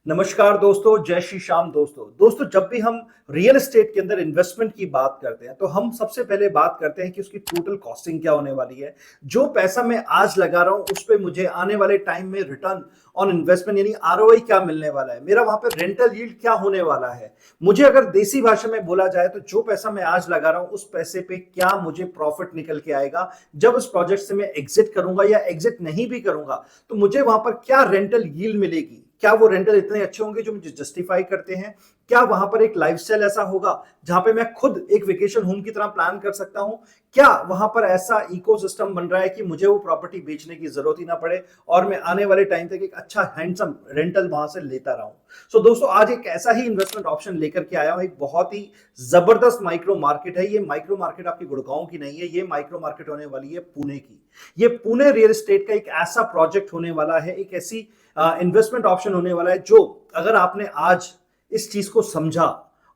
नमस्कार दोस्तों, जय श्री श्याम दोस्तों जब भी हम रियल एस्टेट के अंदर इन्वेस्टमेंट की बात करते हैं तो हम सबसे पहले बात करते हैं कि उसकी टोटल कॉस्टिंग क्या होने वाली है। जो पैसा मैं आज लगा रहा हूं उस पे मुझे आने वाले टाइम में रिटर्न ऑन इन्वेस्टमेंट यानी आरओआई क्या मिलने वाला है, मेरा वहां पर रेंटल यील्ड क्या होने वाला है। मुझे अगर देसी भाषा में बोला जाए तो जो पैसा मैं आज लगा रहा हूं उस पैसे पे क्या मुझे प्रॉफिट निकल के आएगा जब उस प्रोजेक्ट से मैं एग्जिट करूंगा, या एग्जिट नहीं भी करूंगा तो मुझे वहां पर क्या रेंटल यील्ड मिलेगी। क्या वो रेंटल इतने अच्छे होंगे जो मुझे जस्टिफाई करते हैं? क्या वहां पर एक लाइफस्टाइल ऐसा होगा जहां पे मैं खुद एक वेकेशन होम की तरह प्लान कर सकता हूं? क्या वहां पर ऐसा इकोसिस्टम बन रहा है कि मुझे वो प्रॉपर्टी बेचने की जरूरत ही ना पड़े और मैं आने वाले टाइम तक एक अच्छा हैंडसम रेंटल वहां से लेता रहूं? सो दोस्तों, आज एक ऐसा ही इन्वेस्टमेंट ऑप्शन लेकर के आया हूं। एक बहुत ही जबरदस्त माइक्रो मार्केट है। ये माइक्रो मार्केट आपकी गुड़गांव की नहीं है, ये माइक्रो मार्केट होने वाली है पुणे की। ये पुणे रियल एस्टेट का एक ऐसा प्रोजेक्ट होने वाला है, एक ऐसी इन्वेस्टमेंट ऑप्शन होने वाला है जो अगर आपने आज इस चीज को समझा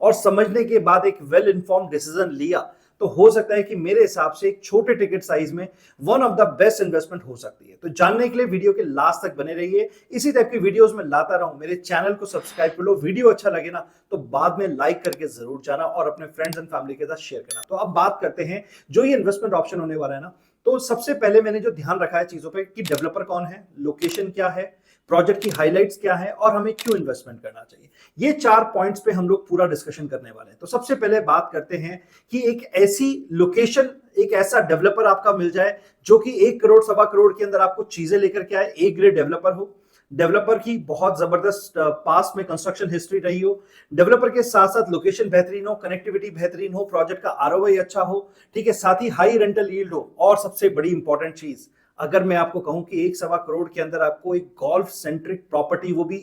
और समझने के बाद एक वेल इन्फॉर्म्ड डिसीजन लिया तो हो सकता है कि मेरे हिसाब से एक छोटे टिकट साइज में one of the best investment हो सकती है। तो जानने के लिए वीडियो के लास्ट तक बने रहिए। इसी टाइप की वीडियोस में लाता रहूं। मेरे चैनल को सब्सक्राइब कर लो। वीडियो अच्छा लगे ना तो बाद में लाइक करके जरूर जाना और अपने फ्रेंड्स एंड फैमिली के साथ शेयर करना। तो अब बात करते हैं जो ये इन्वेस्टमेंट ऑप्शन होने वाला है ना, तो सबसे पहले मैंने जो ध्यान रखा है चीजों पे कि डेवलपर कौन है, लोकेशन क्या है, प्रोजेक्ट की हाइलाइट्स क्या है और हमें क्यों इन्वेस्टमेंट करना चाहिए। ये 4 पॉइंट्स पे हम लोग पूरा डिस्कशन करने वाले हैं। तो सबसे पहले बात करते हैं कि एक ऐसी लोकेशन, एक ऐसा डेवलपर आपका मिल जाए जो कि 1 करोड़ सवा करोड़ के अंदर आपको चीजें लेकर के आए। ए ग्रेड डेवलपर हो, डेवलपर की बहुत जबरदस्त पास्ट में कंस्ट्रक्शन हिस्ट्री रही हो, डेवलपर के साथ साथ लोकेशन बेहतरीन हो, कनेक्टिविटी बेहतरीन हो, प्रोजेक्ट का आरओआई अच्छा हो, ठीक है, साथ ही हाई रेंटल यील्ड हो, और सबसे बड़ी इंपॉर्टेंट चीज अगर मैं आपको कहूं कि 1 सवा करोड़ के अंदर आपको एक गोल्फ सेंट्रिक प्रॉपर्टी, वो भी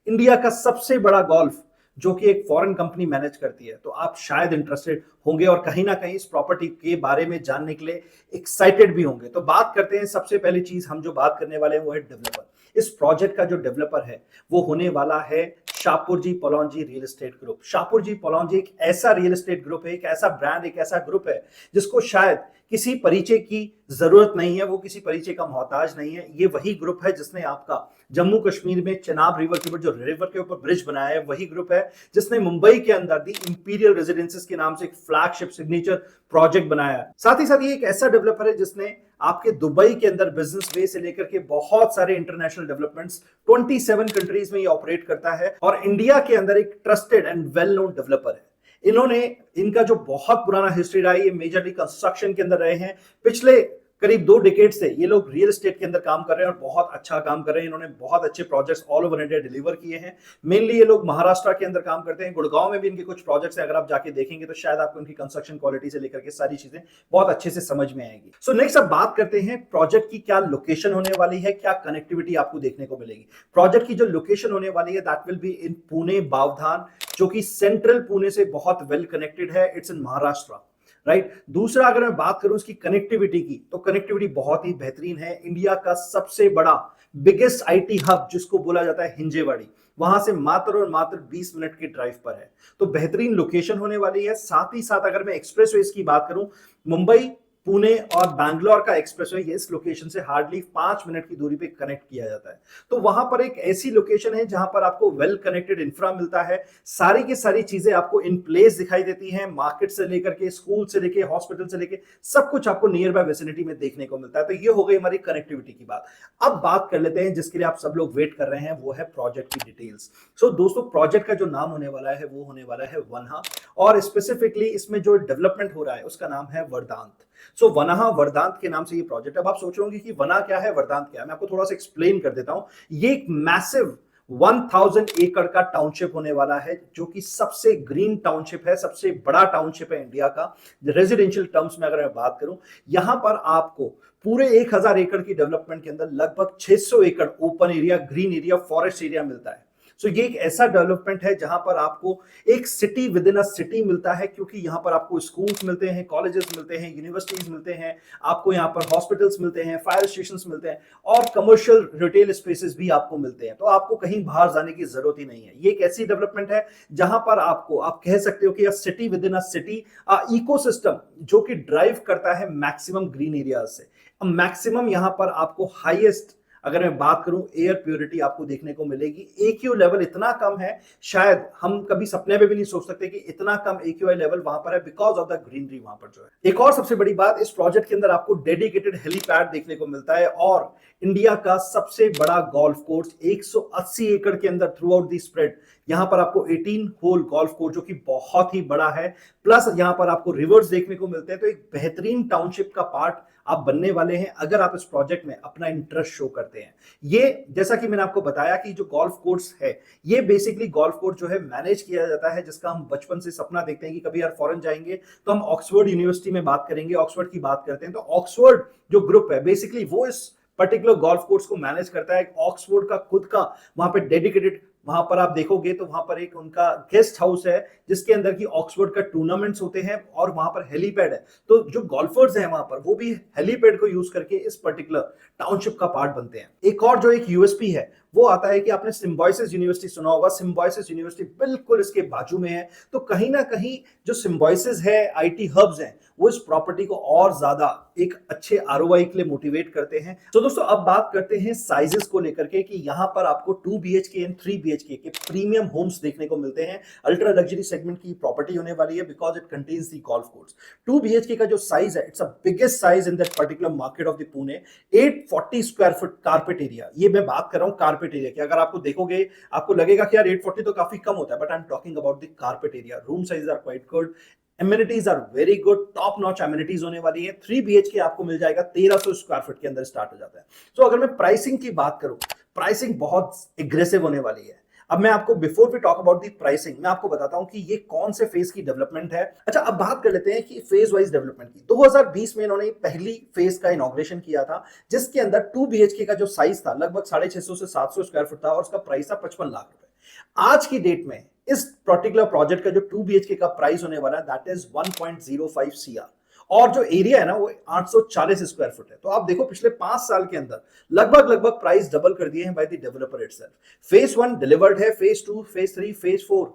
इंडिया का सबसे बड़ा गोल्फ जो कि एक फॉरेन कंपनी मैनेज करती है, तो आप शायद इंटरेस्टेड होंगे और कहीं ना कहीं इस प्रॉपर्टी के बारे में जानने के लिए एक्साइटेड भी होंगे। तो बात करते हैं, सबसे पहली चीज हम जो बात करने वाले हैं वो है डेवलपर। इस प्रोजेक्ट का जो डेवलपर है वो होने वाला है Shapoorji Pallonji real estate group. Shapoorji Pallonji एक ऐसा रियल एस्टेट ग्रुप है, एक ऐसा ब्रांड, एक ऐसा ग्रुप है जिसको शायद किसी परिचय की जरूरत नहीं है, वो किसी परिचय का मोहताज नहीं है। ये वही ग्रुप है जिसने आपका जम्मू कश्मीर में चेनाब रिवर के ऊपर, जो रिवर के ऊपर ब्रिज बनाया है, वही ग्रुप है जिसने मुंबई के अंदर दी इंपीरियल रेजिडेंसेस के नाम से एक फ्लैगशिप सिग्नेचर प्रोजेक्ट बनाया है। साथ ही साथ ये एक ऐसा डेवलपर है जिसने आपके दुबई के अंदर बिजनेस वे से लेकर के बहुत सारे इंटरनेशनल डेवलपमेंट्स 27 कंट्रीज में ये ऑपरेट करता है और इंडिया के अंदर एक trusted and well known developer है। इन्होंने, इनका जो बहुत पुराना हिस्ट्री रहा है, ये मेजरली कंस्ट्रक्शन के अंदर रहे हैं। पिछले करीब 2 डिकेड से ये लोग रियल एस्टेट के अंदर काम कर रहे हैं और बहुत अच्छा काम कर रहे हैं। इन्होंने बहुत अच्छे projects all over India deliver किए हैं। मेनली ये लोग महाराष्ट्र के अंदर काम करते हैं। गुड़गांव में भी इनके कुछ प्रोजेक्ट्स हैं, अगर आप जाके देखेंगे तो शायद आपको इनकी कंस्ट्रक्शन क्वालिटी से लेकर के सारी चीजें बहुत अच्छे से समझ में आएंगी। सो नेक्स्ट अब बात करते हैं प्रोजेक्ट की क्या लोकेशन होने वाली है, क्या कनेक्टिविटी आपको देखने को मिलेगी। प्रोजेक्ट की जो लोकेशन होने वाली है that will be in Pune Bavdhan, जो कि सेंट्रल पुणे से बहुत वेल कनेक्टेड है। It's in Maharashtra, right. दूसरा, अगर मैं बात करूं इसकी कनेक्टिविटी की, तो कनेक्टिविटी बहुत ही बेहतरीन है। इंडिया का सबसे बड़ा बिगेस्ट आईटी हब जिसको बोला जाता है हिंजेवाड़ी, वहां से मात्र और मात्र 20 मिनट के ड्राइव पर है। तो बेहतरीन लोकेशन होने वाली है। साथ ही साथ अगर मैं एक्सप्रेसवेज की बात करूं, मुंबई, पुणे और बैंगलोर का एक्सप्रेसवे इस लोकेशन से हार्डली 5 मिनट की दूरी पे कनेक्ट किया जाता है। तो वहां पर एक ऐसी लोकेशन है जहां पर आपको वेल कनेक्टेड इंफ्रा मिलता है। सारी की सारी चीजें आपको इन प्लेस दिखाई देती हैं। मार्केट से लेकर के, स्कूल से लेकर, हॉस्पिटल से लेकर, सब कुछ आपको नियर बाय विसिनिटी में देखने को मिलता है। तो ये हो गई हमारी कनेक्टिविटी की बात। अब बात कर लेते हैं जिसके लिए आप सब लोग वेट कर रहे हैं, वो है प्रोजेक्ट की डिटेल्स। सो दोस्तों, प्रोजेक्ट का जो नाम होने वाला है वो होने वाला है वनहा, और स्पेसिफिकली इसमें जो डेवलपमेंट हो रहा है उसका नाम है वर्दांत। सो वनहा वर्दांत के नाम से ये प्रोजेक्ट। अब आप सोच रहे होंगे कि वना क्या है, वर्दांत क्या है। मैं आपको थोड़ा सा एक्सप्लेन कर देता हूं। ये एक मैसिव 1000 एकड़ का टाउनशिप होने वाला है, जो कि सबसे ग्रीन टाउनशिप है, सबसे बड़ा टाउनशिप है इंडिया का रेजिडेंशियल टर्म्स में अगर मैं बात करूं। यहां पर आपको पूरे 1000 एकड़ की डेवलपमेंट के अंदर लगभग 600 एकड़ open area, green area, forest area मिलता है। सो ये एक ऐसा डेवलपमेंट है जहां पर आपको एक city with in a city मिलता है, क्योंकि यहां पर आपको स्कूल्स मिलते हैं, कॉलेजेस मिलते हैं, यूनिवर्सिटीज मिलते हैं, आपको यहां पर हॉस्पिटल्स मिलते हैं, फायर स्टेशंस मिलते हैं और कमर्शियल रिटेल स्पेसेस भी आपको मिलते हैं। तो आपको कहीं बाहर जाने की जरूरत ही नहीं है। ये एक ऐसी डेवलपमेंट है जहां पर आपको, आप कह सकते हो कि city with in a city ecosystem जो कि ड्राइव करता है मैक्सिमम ग्रीन एरिया से। मैक्सिमम यहां पर आपको हाईएस्ट, अगर मैं बात करूं एयर प्योरिटी आपको देखने को मिलेगी। AQI लेवल इतना कम है, शायद हम कभी सपने में भी नहीं सोच सकते कि इतना कम AQI लेवल वहां पर है, बिकॉज ऑफ द ग्रीनरी वहां पर जो है। एक और सबसे बड़ी बात, इस प्रोजेक्ट के अंदर आपको डेडिकेटेड हेलीपैड देखने को मिलता है और इंडिया का सबसे बड़ा गोल्फ कोर्स 180 एकड़ के अंदर थ्रू आउट दी स्प्रेड, यहां पर आपको 18 होल गोल्फ कोर्स जो कि बहुत ही बड़ा है, प्लस यहां पर आपको रिवर्स देखने को मिलते हैं। तो एक बेहतरीन टाउनशिप का पार्ट आप बनने वाले हैं अगर आप इस प्रोजेक्ट में अपना इंटरेस्ट शो करते हैं। ये जैसा कि मैंने आपको बताया कि जो गोल्फ कोर्स है, ये बेसिकली गोल्फ कोर्स जो है मैनेज किया जाता है, जिसका हम बचपन से सपना देखते हैं कि कभी यार फॉरेन जाएंगे तो हम ऑक्सफोर्ड यूनिवर्सिटी में बात करेंगे, ऑक्सफोर्ड की बात करते हैं। तो ऑक्सफोर्ड जो ग्रुप है बेसिकली वो इस पर्टिकुलर गोल्फ कोर्स को मैनेज करता है। ऑक्सफोर्ड का खुद का वहां पे डेडिकेटेड, वहां पर आप देखोगे तो वहां पर एक उनका गेस्ट हाउस है जिसके अंदर की ऑक्सफोर्ड का टूर्नामेंट्स होते हैं और वहां पर हेलीपैड है। तो जो गोल्फर्स हैं वहां पर वो भी हेलीपैड को यूज करके इस पर्टिकुलर टाउनशिप का पार्ट बनते हैं। एक और जो एक यूएसपी है वो आता है कि आपने सिम्बायोसिस यूनिवर्सिटी सुना होगा। सिम्बायोसिस यूनिवर्सिटी बिल्कुल इसके बाजू में है, तो कहीं ना कहीं जो सिम्बायोसिस है, आईटी हब्स हैं, वो इस प्रॉपर्टी को और ज्यादा एक अच्छे आरओआई के लिए मोटिवेट करते हैं। तो दोस्तों अब बात करते हैं साइजेस को लेकर के कि यहां पर आपको 2 BHK एंड 3 BHK के प्रीमियम होम्स देखने को मिलते हैं। अल्ट्रा लग्जरी सेगमेंट की प्रॉपर्टी होने वाली है because it contains the golf course. 2 BHK का जो साइज है, it's a biggest size in that particular market of the Pune. 840 square foot carpet area, ये मैं बात कर रहा हूं कारपेट एरिया की। अगर आपको देखोगे आपको लगेगा कि यार 840 तो काफी कम होता है, but I am talking about the carpet area. Room size are quite good, amenities are very good, top notch amenities होने वाली है। 3 BHK आपको मिल जाएगा 1300 स्क्वायर फुट के अंदर स्टार्ट हो जाता है। तो अगर मैं प्राइसिंग की बात करूं, प्राइसिंग बहुत एग्रेसिव होने वाली है। अब मैं आपको before we talk about the pricing, मैं आपको बताता हूं कि ये कौन से फेज की डेवलपमेंट है। अच्छा, अब बात कर लेते हैं कि फेज वाइज डेवलपमेंट की। 2020 में इन्होंने पहली फेज का इनॉग्रेशन किया था जिसके अंदर 2 BHK का जो साइज था लगभग 650 से 700 स्क्वायर फुट था और उसका प्राइस था 55 लाख रुपए। आज की डेट में इस पर्टिकुलर प्रोजेक्ट का जो 2 BHK का प्राइस होने वाला है दैट इज 1.05 CR और जो एरिया है ना वो 840 स्क्वायर फुट है। तो आप देखो पिछले 5 साल के अंदर लगभग प्राइस डबल कर दिए हैं by the developer itself. Phase 1 delivered है, फेज 2, फेज 3, फेज 4,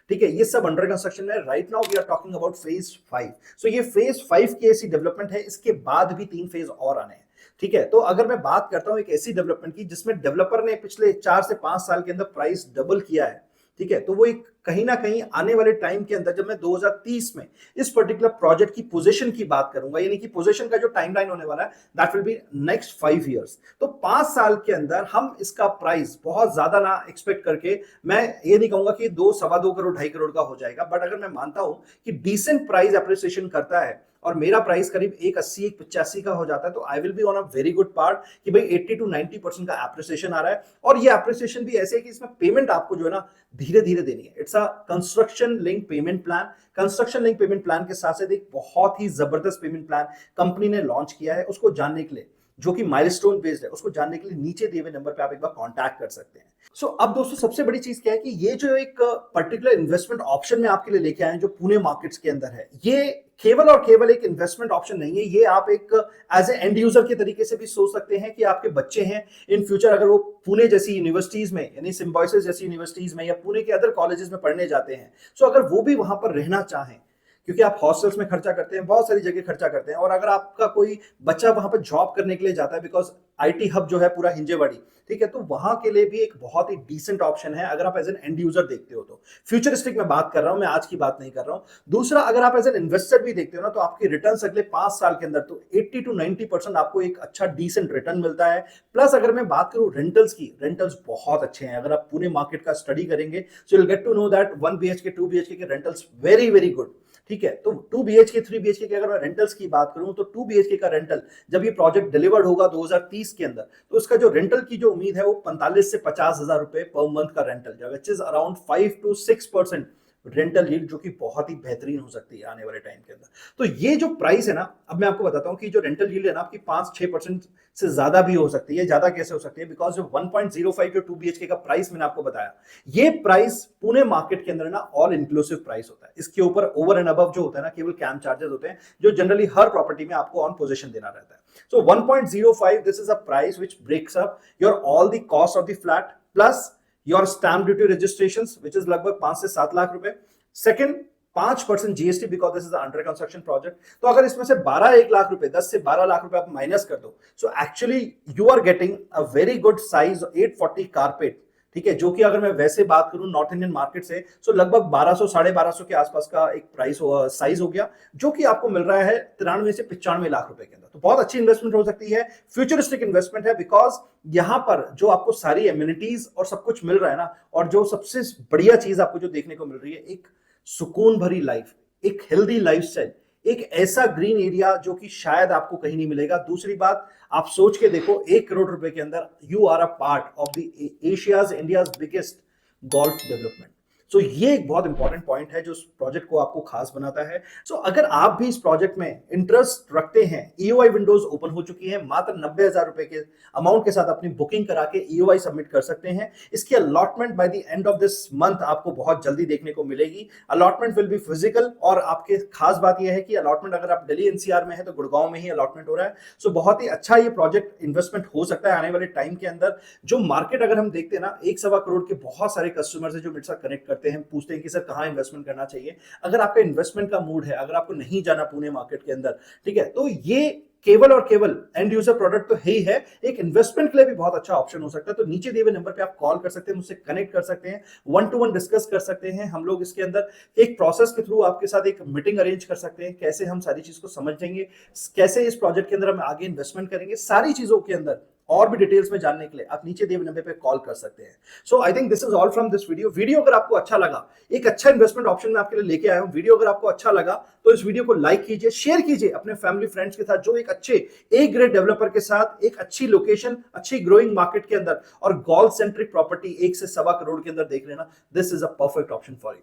ठीक है, ये सब अंडर कंस्ट्रक्शन है। Right now we are talking about phase 5। So ये फेज 5 की ऐसी डेवलपमेंट है, इसके बाद भी 3 फेज और आने हैं। ठीक है, तो अगर मैं बात करता हूं एक ऐसी डेवलपमेंट की जिसमें डेवलपर ने पिछले 4 से 5 साल के अंदर प्राइस डबल किया है, ठीक है, तो वो एक कहीं ना कहीं आने वाले टाइम के अंदर, जब मैं 2030 में इस पर्टिकुलर प्रोजेक्ट की पोजीशन की बात करूंगा, यानी कि पोजीशन का जो टाइमलाइन होने वाला है that will be next 5 years. तो 5 साल के अंदर हम इसका प्राइस बहुत ज्यादा ना एक्सपेक्ट करके, मैं ये नहीं कहूंगा कि 2-2.25 करोड़ 2.5 करोड़ का हो जाएगा, बट अगर मैं मानता हूं कि डिसेंट प्राइस अप्रिसिएशन करता है और मेरा प्राइस करीब 180 185 का हो जाता है, तो I will be on a very good part कि भाई 80 to 90% का एप्रिसिएशन आ रहा है। और ये एप्रिसिएशन भी ऐसे है कि इसमें पेमेंट आपको जो है ना धीरे धीरे देनी है। It's a construction link payment plan. Construction link payment plan के साथ साथ एक बहुत ही जबरदस्त पेमेंट प्लान कंपनी ने लॉन्च किया है। उसको जानने के लिए, जो कि माइलस्टोन बेस्ड है, उसको जानने के लिए नीचे दिए हुए नंबर पे आप एक बार कांटेक्ट कर सकते हैं। सो अब दोस्तों सबसे बड़ी चीज क्या है कि ये जो एक पर्टिकुलर इन्वेस्टमेंट ऑप्शन में आपके लिए लेके आए हैं जो पुणे मार्केट्स के अंदर है, ये केवल और केवल एक इन्वेस्टमेंट ऑप्शन नहीं है। ये आप एक एज ए एंड यूजर के तरीके से भी सोच सकते हैं कि आपके बच्चे हैं इन फ्यूचर, अगर वो पुणे जैसी यूनिवर्सिटीज में, यानी सिम्बायोसिस जैसी यूनिवर्सिटीज में या पुणे के अदर कॉलेजेस में पढ़ने जाते हैं, सो अगर वो भी वहां पर रहना चाहें, क्योंकि आप हॉस्टल्स में खर्चा करते हैं, बहुत सारी जगह खर्चा करते हैं, और अगर आपका कोई बच्चा वहां पर जॉब करने के लिए जाता है, बिकॉज आईटी हब जो है पूरा हिंजेवाड़ी, ठीक है, तो वहां के लिए भी एक बहुत ही डिसेंट ऑप्शन है अगर आप एज एन एंड यूजर देखते हो तो। फ्यूचरिस्टिक में बात कर रहा हूं मैं, आज की बात नहीं कर रहा हूं। दूसरा, अगर आप एज एन इन्वेस्टर भी देखते हो ना, तो आपके रिटर्न अगले 5 साल के अंदर तो 80 to 90% आपको एक अच्छा डिसेंट रिटर्न मिलता है। प्लस अगर मैं बात करूं रेंटल्स की, रेंटल्स बहुत अच्छे हैं। अगर आप पूरे मार्केट का स्टडी करेंगे so you will get to know that 1 BHK 2 BHK के रेंटल्स वेरी वेरी गुड, ठीक है। तो 2 BHK 3 BHK की अगर मैं रेंटल्स की बात करूं तो 2 BHK का रेंटल जब ये प्रोजेक्ट डिलीवर्ड होगा 2030 के अंदर, तो उसका जो रेंटल की जो उम्मीद है वो 45 से 50 हजार रुपए पर मंथ का rental, which is around 5 to 6% rental yield, जो कि बहुत ही बेहतरीन हो सकती है आने वाले टाइम के अंदर। तो ये जो प्राइस है ना, अब मैं आपको बताता हूं कि जो रेंटल यील्ड है ना आपकी 5-6% से ज्यादा भी हो सकती है। ज्यादा कैसे हो सकती है? बिकॉज जो 1.05 जो 2 BHK का प्राइस मैंने आपको बताया, ये प्राइस पुणे मार्केट के अंदर ना ऑल इंक्लूसिव प्राइस होता है। इसके ऊपर ओवर एंड अबव जो होता है ना, केवल कैंप चार्जेस होते हैं जो जनरली हर प्रॉपर्टी में आपको ऑन पोजीशन देना रहता है। So 1.05 this is a price which breaks up your all the cost of the flat plus your stamp duty registration, which is लगभग 5 से 7 लाख रुपए। Second, 5% GST because this is under construction project. तो अगर इसमें से 1 लाख रुपए 10 से 12 लाख रुपए आप माइनस कर दो, so actually you are getting a very good size 840 carpet, ठीक है, जो कि अगर मैं वैसे बात करूं नॉर्थ इंडियन मार्केट से, सो लगभग 1200 1250 के आसपास का एक प्राइस साइज हो गया, जो कि आपको मिल रहा है 93 से 95 लाख रुपए के अंदर। तो बहुत अच्छी इन्वेस्टमेंट हो सकती है, फ्यूचरिस्टिक इन्वेस्टमेंट है, बिकॉज यहां पर जो आपको सारी एमिनिटीज और सब कुछ मिल रहा है ना, और जो सबसे बढ़िया चीज आपको जो देखने को मिल रही है, एक सुकून भरी लाइफ, एक हेल्दी लाइफस्टाइल, एक ऐसा ग्रीन एरिया जो कि शायद आपको कहीं नहीं मिलेगा। दूसरी बात, आप सोच के देखो, 1 करोड़ रुपए के अंदर you are a part of the Asia's India's biggest golf development. So ये एक बहुत इंपॉर्टेंट पॉइंट है जो इस प्रोजेक्ट को आपको खास बनाता है। सो अगर आप भी इस प्रोजेक्ट में इंटरेस्ट रखते हैं, ईओआई विंडोज ओपन हो चुकी है, मात्र 90,000 रुपए के अमाउंट के साथ अपनी बुकिंग करा के ईओआई सबमिट कर सकते हैं। इसकी allotment by the end of this month आपको बहुत जल्दी देखने को मिलेगी। अलॉटमेंट विल बी फिजिकल, और आपके खास बात यह है कि अलॉटमेंट अगर आप दिल्ली एनसीआर में है तो गुड़गांव में ही अलॉटमेंट हो रहा है। सो बहुत ही अच्छा ये प्रोजेक्ट इन्वेस्टमेंट हो सकता है आने वाले टाइम के अंदर। जो मार्केट अगर हम देखते हैं ना, 1-1.25 करोड़ के बहुत सारे कस्टमर्स है जो मेरे साथ कनेक्ट करते हैं, पूछते हैं कि सर कहां इन्वेस्टमेंट करना चाहिए। अगर आपका इन्वेस्टमेंट का मूड है, अगर आपको नहीं जाना पुणे मार्केट के अंदर, ठीक है, तो ये केवल और केवल एंड यूजर प्रोडक्ट तो है ही है, एक इन्वेस्टमेंट के लिए भी बहुत अच्छा ऑप्शन हो सकता है। तो नीचे दिए हुए नंबर पे आप कॉल कर सकते हैं, मुझसे कनेक्ट कर सकते हैं, 1-to-1 डिस्कस कर सकते हैं। हम लोग इसके अंदर एक प्रोसेस के थ्रू आपके साथ एक मीटिंग अरेंज कर सकते हैं, कैसे हम सारी चीज को समझेंगे, कैसे इस प्रोजेक्ट के अंदर हम आगे इन्वेस्टमेंट करेंगे, सारी चीजों के अंदर और भी डिटेल्स में जानने के लिए आप नीचे दिए हुए नंबर पे कॉल कर सकते हैं। So I think this is all from this video अगर आपको अच्छा लगा, एक अच्छा इन्वेस्टमेंट ऑप्शन मैं आपके लिए लेके आया हूं। वीडियो अगर आपको अच्छा लगा तो इस वीडियो को लाइक कीजिए, शेयर कीजिए अपने फैमिली फ्रेंड्स के साथ, जो एक अच्छे ए ग्रेड डेवलपर के साथ, एक अच्छी लोकेशन, अच्छी ग्रोइंग मार्केट के अंदर और गोल्फ सेंट्रिक प्रॉपर्टी 1 से 1.25 करोड़ के अंदर देख लेना, this is a perfect option for you.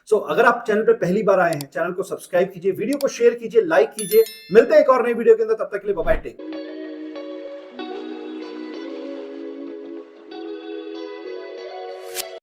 So अगर आप चैनल पे पहली बार आए हैं, चैनल को सब्सक्राइब कीजिए, वीडियो को शेयर कीजिए, लाइक कीजिए। मिलते हैं एक और नई वीडियो के अंदर, तब तक के लिए बाय बाय, टेक केयर।